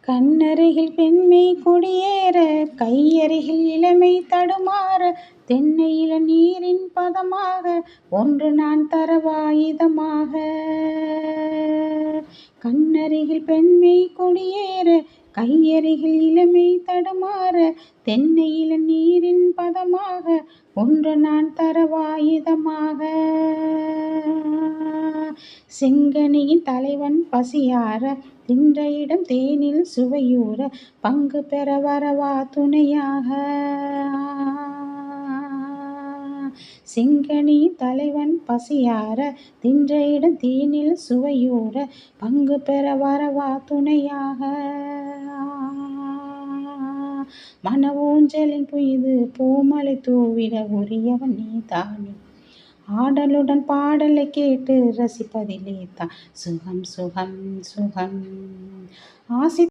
கண்ணருகில் பெண்மை குடியேற, கையருகில் இளமை தடுமாற, தென்னையில நீரின் பதமாக ஒன்று நான் தரவாயுதமாக. கண்ணருகில் பெண்மை குடியேற, கையருகில் இளமை தடுமாற, தென்னையில நீரின் பதமாக ஒன்று நான் தரவாயுதமாக. செங்கனியின் தலைவன் பசியார, தின்ற இடம் தேனில் சுவையூற, பங்கு பெற வரவா துணையாக. செங்கனியின் தலைவன் பசியார, தின்ற இடம் தேனில் சுவையூற, பங்கு பெற வரவா துணையாக. மன ஊஞ்சலின் புய்து பூமலை தூவிட உரியவன் நீதானே, ஆடலுடன் பாடலை கேட்டு ரசிப்பதிலே தான் சுகம் சுகம் சுகம். ஆசி